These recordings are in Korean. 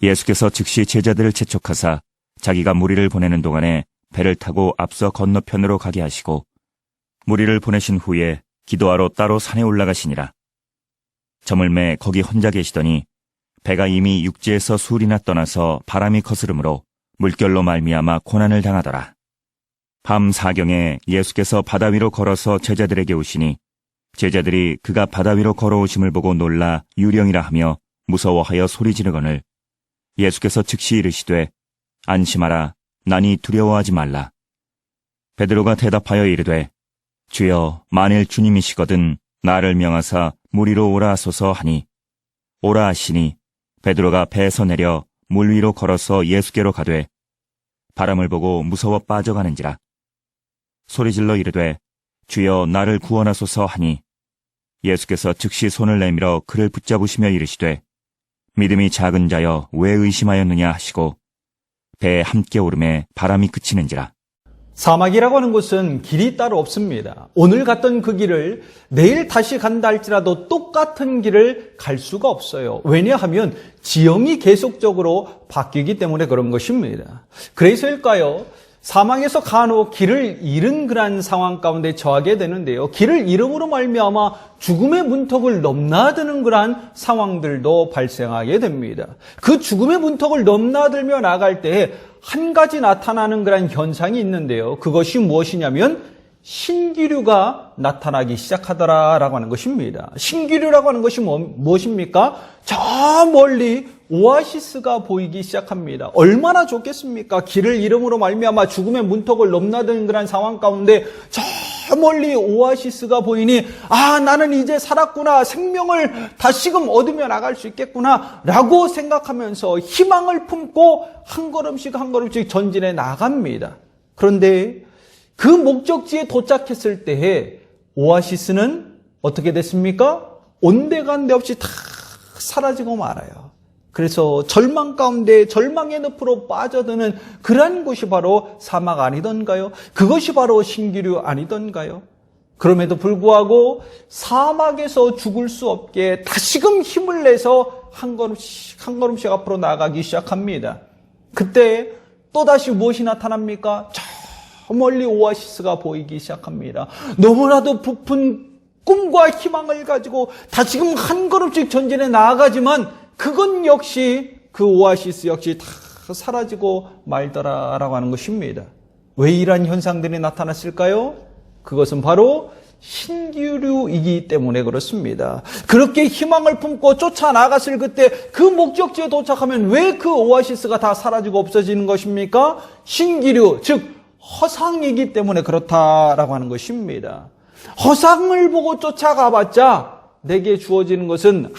예수께서 즉시 제자들을 재촉하사 자기가 무리를 보내는 동안에 배를 타고 앞서 건너편으로 가게 하시고 무리를 보내신 후에 기도하러 따로 산에 올라가시니라. 저물매 거기 혼자 계시더니 배가 이미 육지에서 술이나 떠나서 바람이 거스름으로 물결로 말미암아 고난을 당하더라. 밤 사경에 예수께서 바다 위로 걸어서 제자들에게 오시니 제자들이 그가 바다 위로 걸어오심을 보고 놀라 유령이라 하며 무서워하여 소리 지르거늘 예수께서 즉시 이르시되 안심하라 나니 두려워하지 말라. 베드로가 대답하여 이르되 주여 만일 주님이시거든 나를 명하사 물 위로 오라 하소서 하니 오라 하시니 베드로가 배에서 내려 물 위로 걸어서 예수께로 가되 바람을 보고 무서워 빠져가는지라. 소리질러 이르되 주여 나를 구원하소서 하니 예수께서 즉시 손을 내밀어 그를 붙잡으시며 이르시되 믿음이 작은 자여 왜 의심하였느냐 하시고 배에 함께 오름에 바람이 그치는지라. 사막이라고 하는 곳은 길이 따로 없습니다. 오늘 갔던 그 길을 내일 다시 간다 할지라도 똑같은 길을 갈 수가 없어요. 왜냐하면 지형이 계속적으로 바뀌기 때문에 그런 것입니다. 그래서일까요? 사막에서 간혹 길을 잃은 그런 상황 가운데 처하게 되는데요. 길을 잃음으로 말미암아 죽음의 문턱을 넘나드는 그러한 상황들도 발생하게 됩니다. 그 죽음의 문턱을 넘나들며 나갈 때 한 가지 나타나는 그런 현상이 있는데요. 그것이 무엇이냐면 신기류가 나타나기 시작하더라라고 하는 것입니다. 신기류라고 하는 것이 무엇입니까? 저 멀리 오아시스가 보이기 시작합니다. 얼마나 좋겠습니까? 길을 잃음으로 말미암아 죽음의 문턱을 넘나드는 그런 상황 가운데 저 멀리 오아시스가 보이니 나는 이제 살았구나. 생명을 다시금 얻으며 나갈 수 있겠구나 라고 생각하면서 희망을 품고 한 걸음씩 한 걸음씩 전진해 나갑니다. 그런데 그 목적지에 도착했을 때에 오아시스는 어떻게 됐습니까? 온데간데 없이 다 사라지고 말아요. 그래서 절망 가운데 절망의 늪으로 빠져드는 그러한 곳이 바로 사막 아니던가요? 그것이 바로 신기류 아니던가요? 그럼에도 불구하고 사막에서 죽을 수 없게 다시금 힘을 내서 한 걸음씩 한 걸음씩 앞으로 나아가기 시작합니다. 그때 또다시 무엇이 나타납니까? 저 멀리 오아시스가 보이기 시작합니다. 너무나도 부푼 꿈과 희망을 가지고 다시금 한 걸음씩 전진해 나아가지만 그건 역시 그 오아시스 역시 다 사라지고 말더라라고 하는 것입니다. 왜 이러한 현상들이 나타났을까요? 그것은 바로 신기류이기 때문에 그렇습니다. 그렇게 희망을 품고 쫓아나갔을 그때 그 목적지에 도착하면 왜 그 오아시스가 다 사라지고 없어지는 것입니까? 신기류, 즉 허상이기 때문에 그렇다라고 하는 것입니다. 허상을 보고 쫓아가봤자 내게 주어지는 것은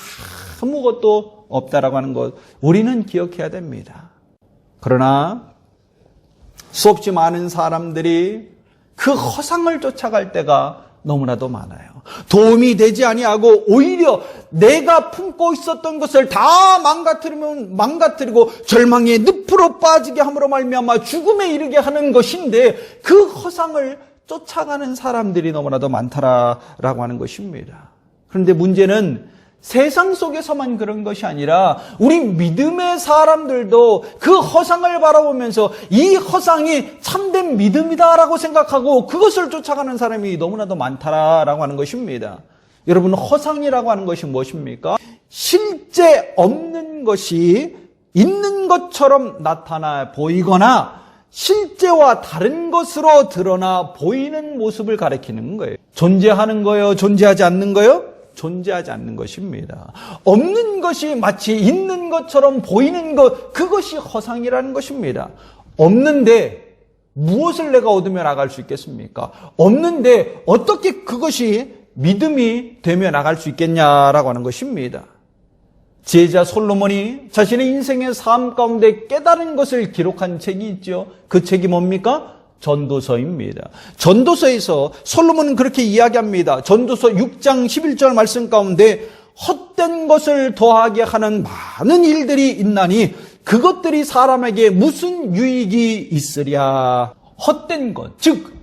아무것도 없다라고 하는 것 우리는 기억해야 됩니다. 그러나 수없이 많은 사람들이 그 허상을 쫓아갈 때가 너무나도 많아요. 도움이 되지 아니하고 오히려 내가 품고 있었던 것을 다 망가뜨리고 절망의 늪으로 빠지게 함으로 말미암아 죽음에 이르게 하는 것인데 그 허상을 쫓아가는 사람들이 너무나도 많다라고 하는 것입니다. 그런데 문제는 세상 속에서만 그런 것이 아니라 우리 믿음의 사람들도 그 허상을 바라보면서 이 허상이 참된 믿음이다라고 생각하고 그것을 쫓아가는 사람이 너무나도 많다라고 하는 것입니다. 여러분, 허상이라고 하는 것이 무엇입니까? 실제 없는 것이 있는 것처럼 나타나 보이거나 실제와 다른 것으로 드러나 보이는 모습을 가리키는 거예요. 존재하는 거요? 존재하지 않는 거요? 존재하지 않는 것입니다. 없는 것이 마치 있는 것처럼 보이는 것, 그것이 허상이라는 것입니다. 없는데 무엇을 내가 얻으며 나갈 수 있겠습니까? 없는데 어떻게 그것이 믿음이 되며 나갈 수 있겠냐라고 하는 것입니다. 지혜자 솔로몬이 자신의 인생의 삶 가운데 깨달은 것을 기록한 책이 있죠. 그 책이 뭡니까? 전도서입니다. 전도서에서 솔로몬은 그렇게 이야기합니다. 전도서 6장 11절 말씀 가운데 헛된 것을 더하게 하는 많은 일들이 있나니 그것들이 사람에게 무슨 유익이 있으랴. 헛된 것, 즉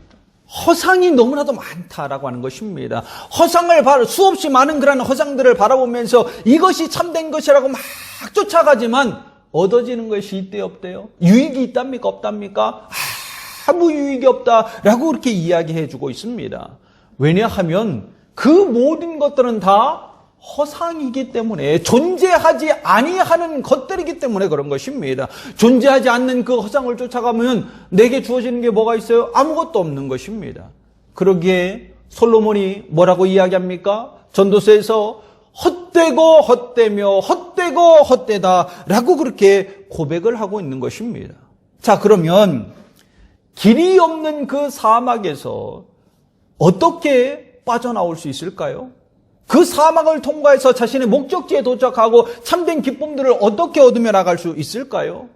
허상이 너무나도 많다라고 하는 것입니다. 허상을 수없이 많은 그런 허상들을 바라보면서 이것이 참된 것이라고 막 쫓아가지만 얻어지는 것이 있대요, 없대요? 유익이 있답니까, 없답니까? 아무 유익이 없다라고 그렇게 이야기해주고 있습니다. 왜냐하면 그 모든 것들은 다 허상이기 때문에, 존재하지 아니하는 것들이기 때문에 그런 것입니다. 존재하지 않는 그 허상을 쫓아가면 내게 주어지는 게 뭐가 있어요? 아무것도 없는 것입니다. 그러기에 솔로몬이 뭐라고 이야기합니까? 전도서에서 헛되고 헛되며 헛되고 헛되다라고 그렇게 고백을 하고 있는 것입니다. 자, 그러면 길이 없는 그 사막에서 어떻게 빠져나올 수 있을까요? 그 사막을 통과해서 자신의 목적지에 도착하고 참된 기쁨들을 어떻게 얻으며 나갈 수 있을까요?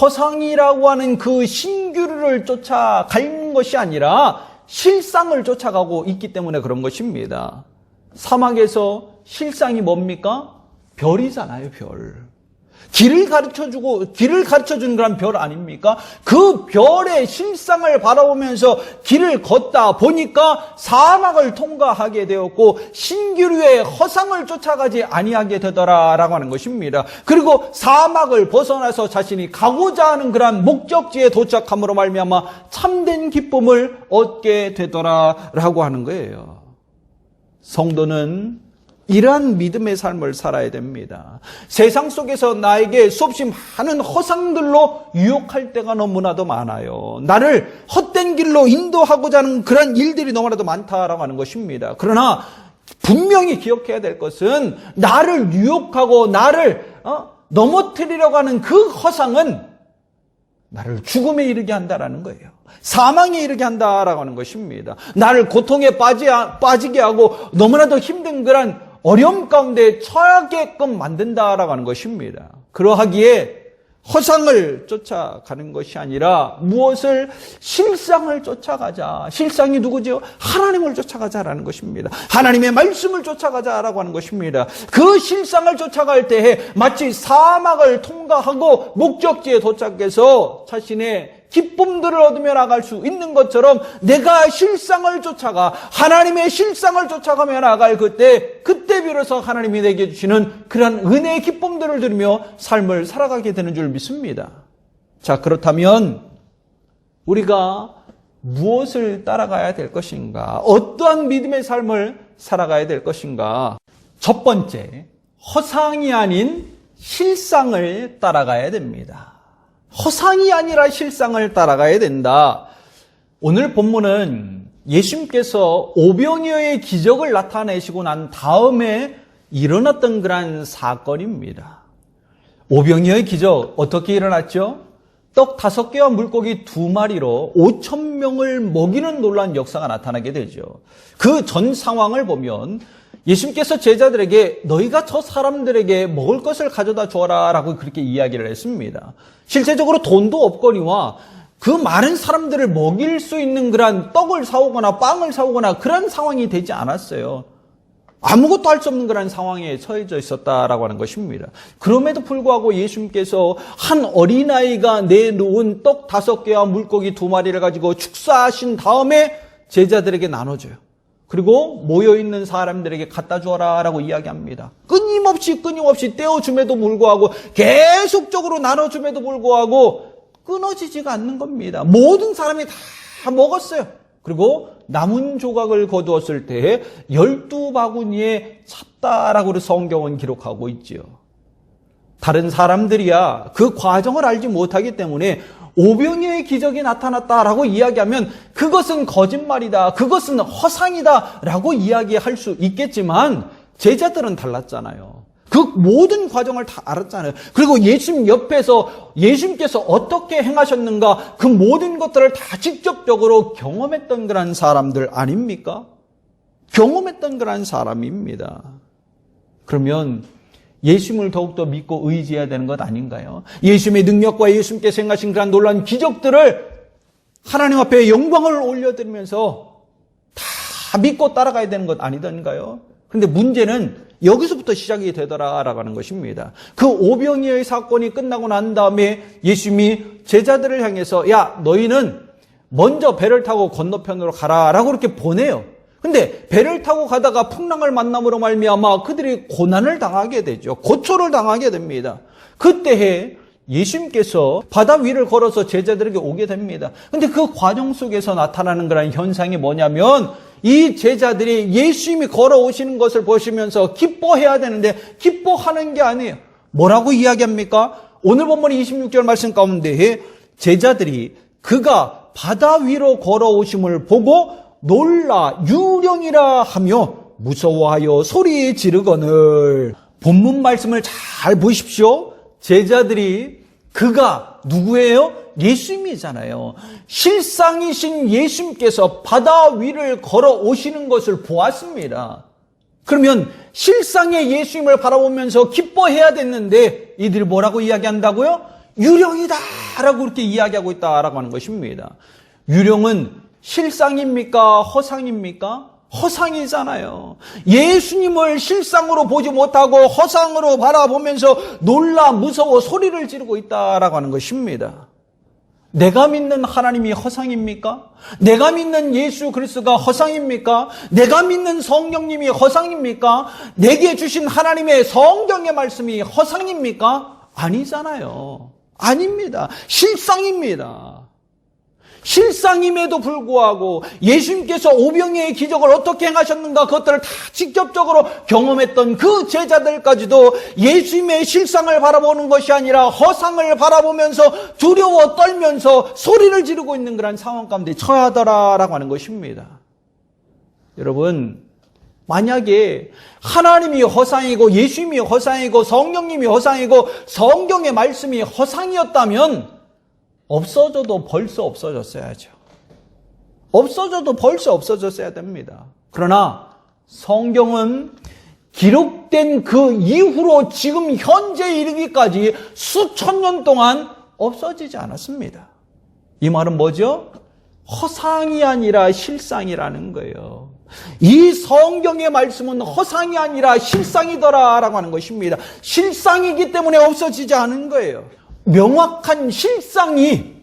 허상이라고 하는 그 신규를 쫓아가는 것이 아니라 실상을 쫓아가고 있기 때문에 그런 것입니다. 사막에서 실상이 뭡니까? 별이잖아요, 별. 길을 가르쳐주는 그런 별 아닙니까? 그 별의 실상을 바라보면서 길을 걷다 보니까 사막을 통과하게 되었고 신기류의 허상을 쫓아가지 아니하게 되더라라고 하는 것입니다. 그리고 사막을 벗어나서 자신이 가고자 하는 그런 목적지에 도착함으로 말미암아 참된 기쁨을 얻게 되더라라고 하는 거예요. 성도는 이러한 믿음의 삶을 살아야 됩니다. 세상 속에서 나에게 수없이 많은 허상들로 유혹할 때가 너무나도 많아요. 나를 헛된 길로 인도하고자 하는 그런 일들이 너무나도 많다라고 하는 것입니다. 그러나 분명히 기억해야 될 것은 나를 유혹하고 나를 넘어뜨리려고 하는 그 허상은 나를 죽음에 이르게 한다라는 거예요. 사망에 이르게 한다라고 하는 것입니다. 나를 고통에 빠지게 하고 너무나도 힘든 그런 어려움 가운데 처하게끔 만든다라고 하는 것입니다. 그러하기에 허상을 쫓아가는 것이 아니라 무엇을? 실상을 쫓아가자. 실상이 누구죠? 하나님을 쫓아가자라는 것입니다. 하나님의 말씀을 쫓아가자라고 하는 것입니다. 그 실상을 쫓아갈 때에 마치 사막을 통과하고 목적지에 도착해서 자신의 기쁨들을 얻으며 나갈 수 있는 것처럼 내가 실상을 쫓아가 하나님의 실상을 쫓아가며 나갈 그때 비로소 하나님이 내게 주시는 그러한 은혜의 기쁨들을 누리며 삶을 살아가게 되는 줄 믿습니다. 자, 그렇다면 우리가 무엇을 따라가야 될 것인가? 어떠한 믿음의 삶을 살아가야 될 것인가? 첫 번째, 허상이 아닌 실상을 따라가야 됩니다. 허상이 아니라 실상을 따라가야 된다. 오늘 본문은 예수님께서 오병이어의 기적을 나타내시고 난 다음에 일어났던 그러한 사건입니다. 오병이어의 기적 어떻게 일어났죠? 떡 5개와 물고기 2마리로 5,000명을 먹이는 놀라운 역사가 나타나게 되죠. 그 전 상황을 보면 예수님께서 제자들에게 너희가 저 사람들에게 먹을 것을 가져다 주어라 라고 그렇게 이야기를 했습니다. 실제적으로 돈도 없거니와 그 많은 사람들을 먹일 수 있는 그런 떡을 사오거나 빵을 사오거나 그런 상황이 되지 않았어요. 아무것도 할 수 없는 그런 상황에 처해져 있었다라고 하는 것입니다. 그럼에도 불구하고 예수님께서 한 어린아이가 내놓은 떡 5개와 물고기 2마리를 가지고 축사하신 다음에 제자들에게 나눠줘요. 그리고 모여있는 사람들에게 갖다 주어라 라고 이야기합니다. 끊임없이 떼어줌에도 불구하고 계속적으로 나눠줌에도 불구하고 끊어지지가 않는 겁니다. 모든 사람이 다 먹었어요. 그리고 남은 조각을 거두었을 때 12바구니에 찼다라고 성경은 기록하고 있지요. 다른 사람들이야 그 과정을 알지 못하기 때문에 오병이어의 기적이 나타났다라고 이야기하면 그것은 거짓말이다, 그것은 허상이다라고 이야기할 수 있겠지만 제자들은 달랐잖아요. 그 모든 과정을 다 알았잖아요. 그리고 예수님 옆에서 예수님께서 어떻게 행하셨는가 그 모든 것들을 다 직접적으로 경험했던 그런 사람들 아닙니까? 경험했던 그런 사람입니다. 그러면 예수님을 더욱더 믿고 의지해야 되는 것 아닌가요? 예수님의 능력과 예수님께서 행하신 그런 놀라운 기적들을 하나님 앞에 영광을 올려드리면서 다 믿고 따라가야 되는 것 아니던가요? 그런데 문제는 여기서부터 시작이 되더라라고 하는 것입니다. 그 오병이어의 사건이 끝나고 난 다음에 예수님이 제자들을 향해서 야 너희는 먼저 배를 타고 건너편으로 가라라고 그렇게 보내요. 근데 배를 타고 가다가 풍랑을 만남으로 말미암아 그들이 고난을 당하게 되죠. 고초를 당하게 됩니다. 그때에 예수님께서 바다 위를 걸어서 제자들에게 오게 됩니다. 근데 그 과정 속에서 나타나는 그런 현상이 뭐냐면 이 제자들이 예수님이 걸어오시는 것을 보시면서 기뻐해야 되는데 기뻐하는 게 아니에요. 뭐라고 이야기합니까? 오늘 본문 26절 말씀 가운데 제자들이 그가 바다 위로 걸어오심을 보고 놀라 유령이라 하며 무서워하여 소리 지르거늘. 본문 말씀을 잘 보십시오. 제자들이 그가 누구예요? 예수님이잖아요. 실상이신 예수님께서 바다 위를 걸어오시는 것을 보았습니다. 그러면 실상의 예수님을 바라보면서 기뻐해야 됐는데 이들이 뭐라고 이야기한다고요? 유령이다라고 그렇게 이야기하고 있다라고 하는 것입니다. 유령은 실상입니까? 허상입니까? 허상이잖아요. 예수님을 실상으로 보지 못하고 허상으로 바라보면서 놀라 무서워 소리를 지르고 있다라고 하는 것입니다. 내가 믿는 하나님이 허상입니까? 내가 믿는 예수 그리스도가 허상입니까? 내가 믿는 성령님이 허상입니까? 내게 주신 하나님의 성경의 말씀이 허상입니까? 아니잖아요. 아닙니다. 실상입니다. 실상임에도 불구하고 예수님께서 오병이의 기적을 어떻게 행하셨는가 그것들을 다 직접적으로 경험했던 그 제자들까지도 예수님의 실상을 바라보는 것이 아니라 허상을 바라보면서 두려워 떨면서 소리를 지르고 있는 그런 상황 가운데 처하더라라고 하는 것입니다. 여러분, 만약에 하나님이 허상이고 예수님이 허상이고 성령님이 허상이고 성경의 말씀이 허상이었다면 없어져도 벌써 없어졌어야죠. 없어져도 벌써 없어졌어야 됩니다. 그러나 성경은 기록된 그 이후로 지금 현재 이르기까지 수천 년 동안 없어지지 않았습니다. 이 말은 뭐죠? 허상이 아니라 실상이라는 거예요. 이 성경의 말씀은 허상이 아니라 실상이더라라고 하는 것입니다. 실상이기 때문에 없어지지 않은 거예요. 명확한 실상이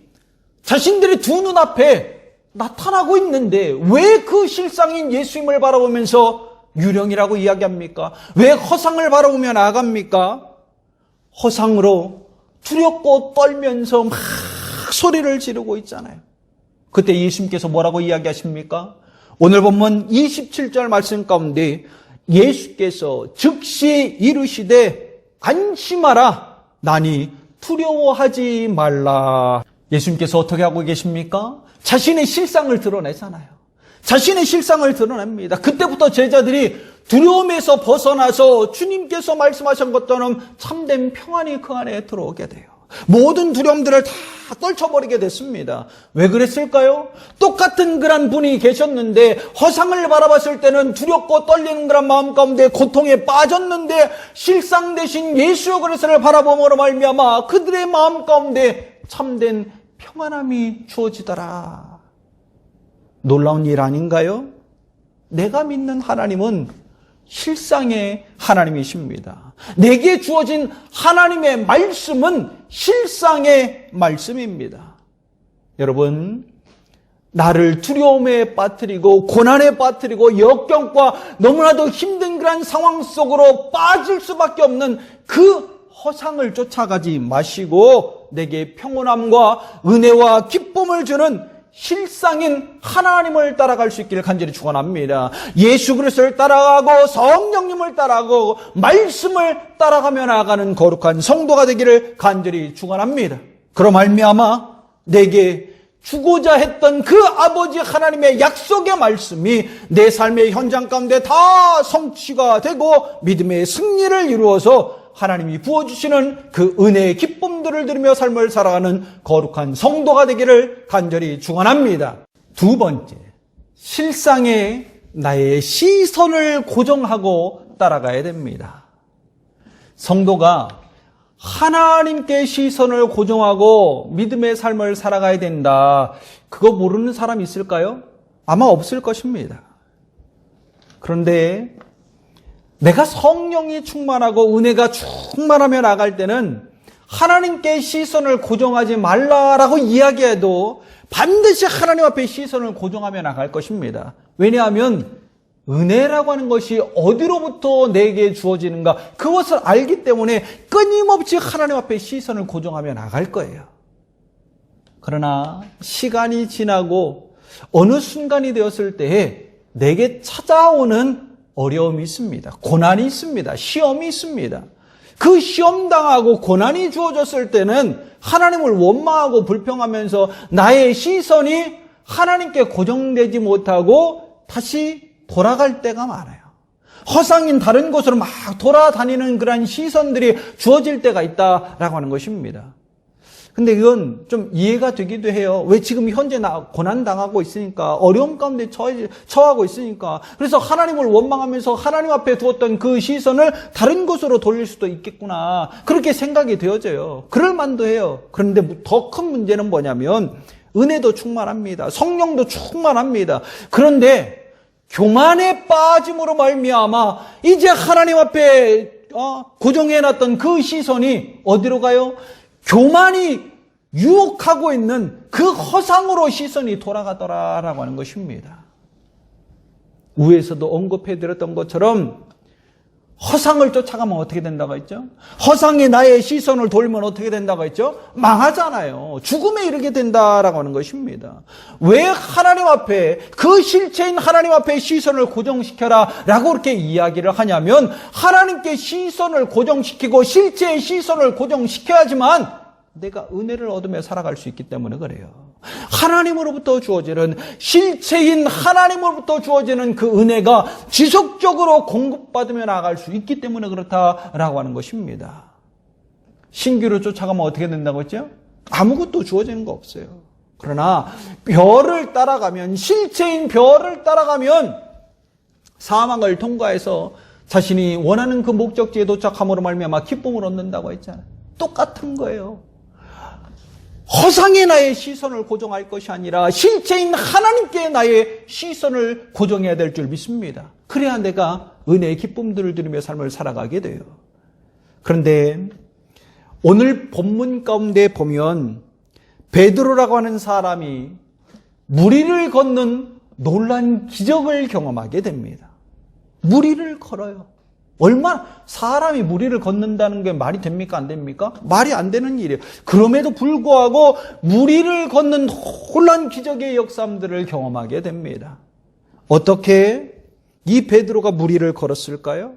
자신들의 두 눈앞에 나타나고 있는데 왜 그 실상인 예수님을 바라보면서 유령이라고 이야기합니까? 왜 허상을 바라보며 나아갑니까? 허상으로 두렵고 떨면서 막 소리를 지르고 있잖아요. 그때 예수님께서 뭐라고 이야기하십니까? 오늘 본문 27절 말씀 가운데 예수께서 즉시 이르시되 안심하라 나니 두려워하지 말라. 예수님께서 어떻게 하고 계십니까? 자신의 실상을 드러내잖아요. 자신의 실상을 드러냅니다. 그때부터 제자들이 두려움에서 벗어나서 주님께서 말씀하신 것처럼 참된 평안이 그 안에 들어오게 돼요. 모든 두려움들을 다 떨쳐버리게 됐습니다. 왜 그랬을까요? 똑같은 그런 분이 계셨는데 허상을 바라봤을 때는 두렵고 떨리는 그런 마음 가운데 고통에 빠졌는데 실상 대신 예수 그리스도를 바라봄으로 말미암아 그들의 마음 가운데 참된 평안함이 주어지더라. 놀라운 일 아닌가요? 내가 믿는 하나님은 실상의 하나님이십니다. 내게 주어진 하나님의 말씀은 실상의 말씀입니다. 여러분, 나를 두려움에 빠뜨리고 고난에 빠뜨리고 역경과 너무나도 힘든 그런 상황 속으로 빠질 수밖에 없는 그 허상을 쫓아가지 마시고 내게 평온함과 은혜와 기쁨을 주는 실상인 하나님을 따라갈 수 있기를 간절히 축원합니다. 예수 그리스도를 따라가고 성령님을 따라가고 말씀을 따라가며 나아가는 거룩한 성도가 되기를 간절히 축원합니다. 그로 말미암아 내게 주고자 했던 그 아버지 하나님의 약속의 말씀이 내 삶의 현장 가운데 다 성취가 되고 믿음의 승리를 이루어서 하나님이 부어주시는 그 은혜의 기쁨들을 누리며 삶을 살아가는 거룩한 성도가 되기를 간절히 축원합니다. 두 번째, 실상에 나의 시선을 고정하고 따라가야 됩니다. 성도가 하나님께 시선을 고정하고 믿음의 삶을 살아가야 된다. 그거 모르는 사람 있을까요? 아마 없을 것입니다. 그런데 내가 성령이 충만하고 은혜가 충만하며 나갈 때는 하나님께 시선을 고정하지 말라라고 이야기해도 반드시 하나님 앞에 시선을 고정하며 나갈 것입니다. 왜냐하면 은혜라고 하는 것이 어디로부터 내게 주어지는가 그것을 알기 때문에 끊임없이 하나님 앞에 시선을 고정하며 나갈 거예요. 그러나 시간이 지나고 어느 순간이 되었을 때에 내게 찾아오는 어려움이 있습니다. 고난이 있습니다. 시험이 있습니다. 그 시험당하고 고난이 주어졌을 때는 하나님을 원망하고 불평하면서 나의 시선이 하나님께 고정되지 못하고 다시 돌아갈 때가 많아요. 허상인 다른 곳으로 막 돌아다니는 그런 시선들이 주어질 때가 있다라고 하는 것입니다. 근데 이건 좀 이해가 되기도 해요. 왜 지금 현재 나 고난당하고 있으니까, 어려움 가운데 처하고 있으니까. 그래서 하나님을 원망하면서 하나님 앞에 두었던 그 시선을 다른 곳으로 돌릴 수도 있겠구나. 그렇게 생각이 되어져요. 그럴 만도 해요. 그런데 더 큰 문제는 뭐냐면 은혜도 충만합니다. 성령도 충만합니다. 그런데 교만에 빠짐으로 말미암아 이제 하나님 앞에 고정해놨던 그 시선이 어디로 가요? 교만이 유혹하고 있는 그 허상으로 시선이 돌아가더라라고 하는 것입니다. 위에서도 언급해드렸던 것처럼 허상을 쫓아가면 어떻게 된다고 했죠? 허상이 나의 시선을 돌면 어떻게 된다고 했죠? 망하잖아요. 죽음에 이르게 된다라고 하는 것입니다. 왜 하나님 앞에 그 실체인 하나님 앞에 시선을 고정시켜라 라고 그렇게 이야기를 하냐면 하나님께 시선을 고정시키고 실체의 시선을 고정시켜야지만 내가 은혜를 얻으며 살아갈 수 있기 때문에 그래요. 하나님으로부터 주어지는 실체인 하나님으로부터 주어지는 그 은혜가 지속적으로 공급받으며 나아갈 수 있기 때문에 그렇다라고 하는 것입니다. 신규로 쫓아가면 어떻게 된다고 했죠? 아무것도 주어지는 거 없어요. 그러나 별을 따라가면 실체인 별을 따라가면 사망을 통과해서 자신이 원하는 그 목적지에 도착함으로 말미암아 기쁨을 얻는다고 했잖아요. 똑같은 거예요. 허상에 나의 시선을 고정할 것이 아니라 실체인 하나님께 나의 시선을 고정해야 될 줄 믿습니다. 그래야 내가 은혜의 기쁨들을 누리며 삶을 살아가게 돼요. 그런데 오늘 본문 가운데 보면 베드로라고 하는 사람이 무리를 걷는 놀라운 기적을 경험하게 됩니다. 무리를 걸어요. 얼마나 사람이 무리를 걷는다는 게 말이 됩니까? 안 됩니까? 말이 안 되는 일이에요. 그럼에도 불구하고 무리를 걷는 놀라운 기적의 역사들을 경험하게 됩니다. 어떻게 이 베드로가 무리를 걸었을까요?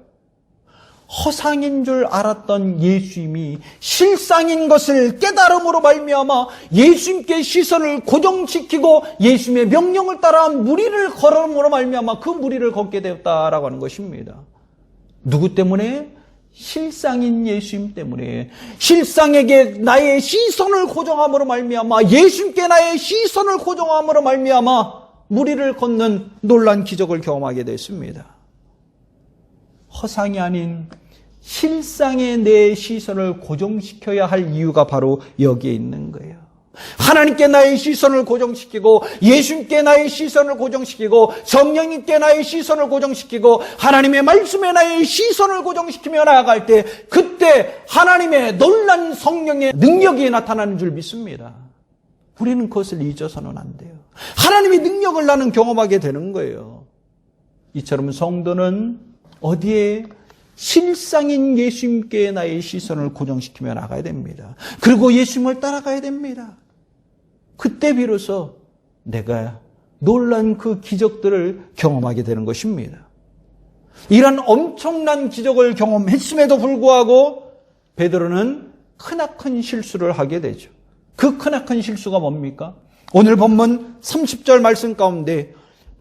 허상인 줄 알았던 예수님이 실상인 것을 깨달음으로 말미암아 예수님께 시선을 고정시키고 예수님의 명령을 따라 무리를 걸음으로 말미암아 그 무리를 걷게 되었다라고 하는 것입니다. 누구 때문에? 실상인 예수님 때문에. 실상에게 나의 시선을 고정함으로 말미암아 예수님께 나의 시선을 고정함으로 말미암아 무리를 걷는 놀라운 기적을 경험하게 됐습니다. 허상이 아닌 실상에 내 시선을 고정시켜야 할 이유가 바로 여기에 있는 거예요. 하나님께 나의 시선을 고정시키고 예수님께 나의 시선을 고정시키고 성령님께 나의 시선을 고정시키고 하나님의 말씀에 나의 시선을 고정시키며 나아갈 때 그때 하나님의 놀란 성령의 능력이 나타나는 줄 믿습니다. 우리는 그것을 잊어서는 안 돼요. 하나님의 능력을 나는 경험하게 되는 거예요. 이처럼 성도는 어디에 실상인 예수님께 나의 시선을 고정시키며 나가야 됩니다. 그리고 예수님을 따라가야 됩니다. 그때 비로소 내가 놀란 그 기적들을 경험하게 되는 것입니다. 이런 엄청난 기적을 경험했음에도 불구하고 베드로는 크나큰 실수를 하게 되죠. 그 크나큰 실수가 뭡니까? 오늘 본문 30절 말씀 가운데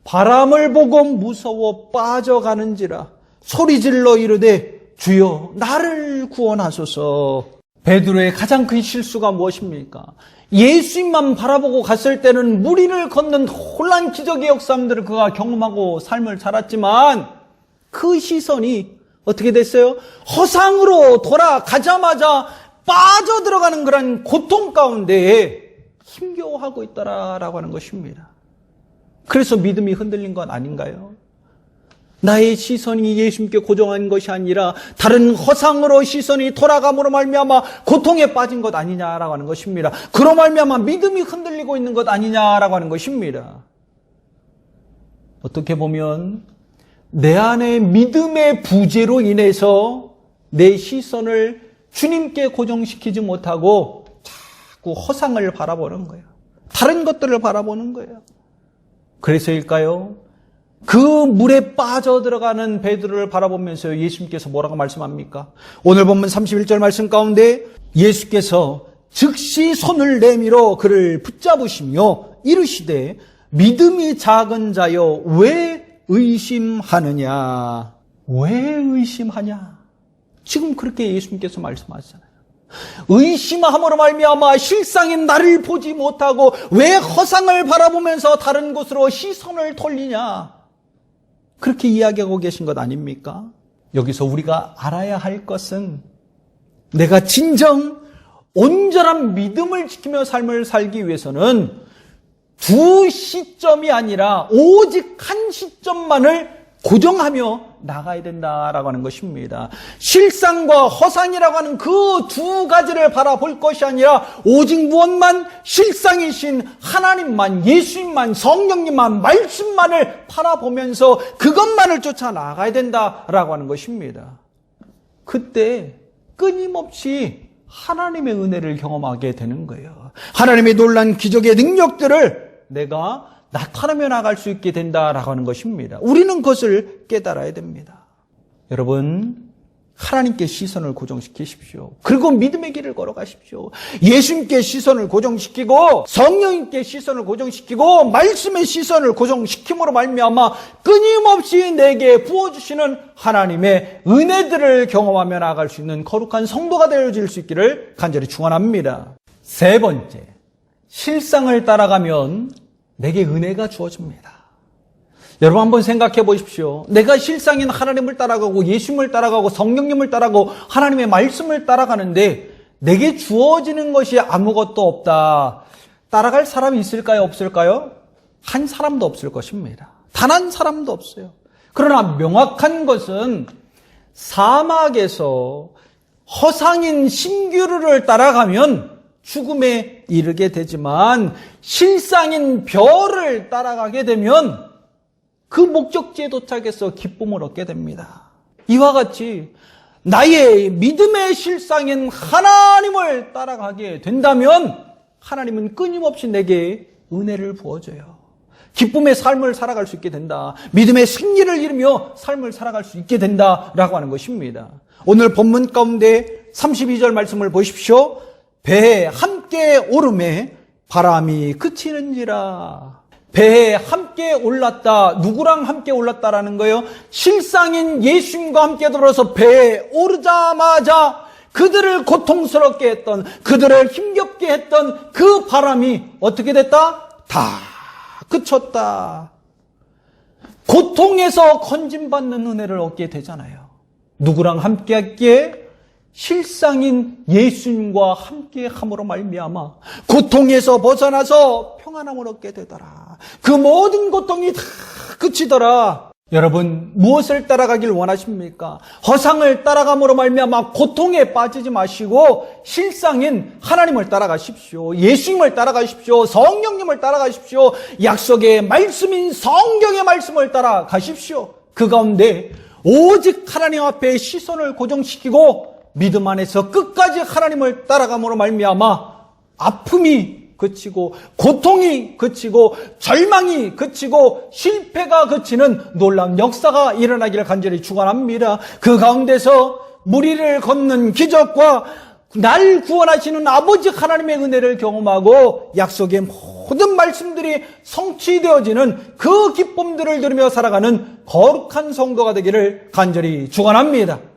바람을 보고 무서워 빠져가는지라 소리질러 이르되 주여 나를 구원하소서. 베드로의 가장 큰 실수가 무엇입니까? 예수님만 바라보고 갔을 때는 무리를 걷는 혼란 기적의 역사들을 그가 경험하고 삶을 살았지만 그 시선이 어떻게 됐어요? 허상으로 돌아가자마자 빠져들어가는 그런 고통 가운데에 힘겨워하고 있더라라고 하는 것입니다. 그래서 믿음이 흔들린 건 아닌가요? 나의 시선이 예수님께 고정한 것이 아니라 다른 허상으로 시선이 돌아감으로 말미암아 고통에 빠진 것 아니냐라고 하는 것입니다. 그로 말미암아 믿음이 흔들리고 있는 것 아니냐라고 하는 것입니다. 어떻게 보면 내 안에 믿음의 부재로 인해서 내 시선을 주님께 고정시키지 못하고 자꾸 허상을 바라보는 거예요. 다른 것들을 바라보는 거예요. 그래서일까요? 그 물에 빠져들어가는 베드로를 바라보면서 예수님께서 뭐라고 말씀합니까? 오늘 본문 31절 말씀 가운데 예수께서 즉시 손을 내밀어 그를 붙잡으시며 이르시되 믿음이 작은 자여 왜 의심하느냐? 왜 의심하냐? 지금 그렇게 예수님께서 말씀하시잖아요. 의심함으로 말미암아 실상인 나를 보지 못하고 왜 허상을 바라보면서 다른 곳으로 시선을 돌리냐? 그렇게 이야기하고 계신 것 아닙니까? 여기서 우리가 알아야 할 것은 내가 진정 온전한 믿음을 지키며 삶을 살기 위해서는 두 시점이 아니라 오직 한 시점만을 고정하며 나가야 된다라고 하는 것입니다. 실상과 허상이라고 하는 그 두 가지를 바라볼 것이 아니라 오직 무엇만 실상이신 하나님만, 예수님만, 성령님만, 말씀만을 바라보면서 그것만을 쫓아 나가야 된다라고 하는 것입니다. 그때 끊임없이 하나님의 은혜를 경험하게 되는 거예요. 하나님의 놀란 기적의 능력들을 내가 나타나며 나갈 수 있게 된다라고 하는 것입니다. 우리는 그것을 깨달아야 됩니다. 여러분, 하나님께 시선을 고정시키십시오. 그리고 믿음의 길을 걸어가십시오. 예수님께 시선을 고정시키고 성령님께 시선을 고정시키고 말씀의 시선을 고정시킴으로 말미암아 끊임없이 내게 부어주시는 하나님의 은혜들을 경험하며 나아갈 수 있는 거룩한 성도가 되어질 수 있기를 간절히 축원합니다. 세 번째, 실상을 따라가면 내게 은혜가 주어집니다. 여러분 한번 생각해 보십시오. 내가 실상인 하나님을 따라가고 예수님을 따라가고 성령님을 따라가고 하나님의 말씀을 따라가는데 내게 주어지는 것이 아무것도 없다. 따라갈 사람이 있을까요? 없을까요? 한 사람도 없을 것입니다. 단 한 사람도 없어요. 그러나 명확한 것은 사막에서 허상인 신기루를 따라가면 죽음에 이르게 되지만 실상인 별을 따라가게 되면 그 목적지에 도착해서 기쁨을 얻게 됩니다. 이와 같이 나의 믿음의 실상인 하나님을 따라가게 된다면 하나님은 끊임없이 내게 은혜를 부어줘요. 기쁨의 삶을 살아갈 수 있게 된다. 믿음의 승리를 이루며 삶을 살아갈 수 있게 된다라고 하는 것입니다. 오늘 본문 가운데 32절 말씀을 보십시오. 배에 함께 오름에 바람이 그치는지라. 배에 함께 올랐다. 누구랑 함께 올랐다라는 거예요? 실상인 예수님과 함께 들어서 배에 오르자마자 그들을 고통스럽게 했던, 그들을 힘겹게 했던 그 바람이 어떻게 됐다? 다 그쳤다. 고통에서 건진받는 은혜를 얻게 되잖아요. 누구랑 함께 했기에? 실상인 예수님과 함께 함으로 말미암아 고통에서 벗어나서 평안함을 얻게 되더라. 그 모든 고통이 다 그치더라. 여러분 무엇을 따라가길 원하십니까? 허상을 따라감으로 말미암아 고통에 빠지지 마시고 실상인 하나님을 따라가십시오. 예수님을 따라가십시오. 성령님을 따라가십시오. 약속의 말씀인 성경의 말씀을 따라가십시오. 그 가운데 오직 하나님 앞에 시선을 고정시키고 믿음 안에서 끝까지 하나님을 따라감으로 말미암아 아픔이 그치고 고통이 그치고 절망이 그치고 실패가 그치는 놀라운 역사가 일어나기를 간절히 축원합니다. 그 가운데서 무리를 걷는 기적과 날 구원하시는 아버지 하나님의 은혜를 경험하고 약속의 모든 말씀들이 성취되어지는 그 기쁨들을 누리며 살아가는 거룩한 성도가 되기를 간절히 축원합니다.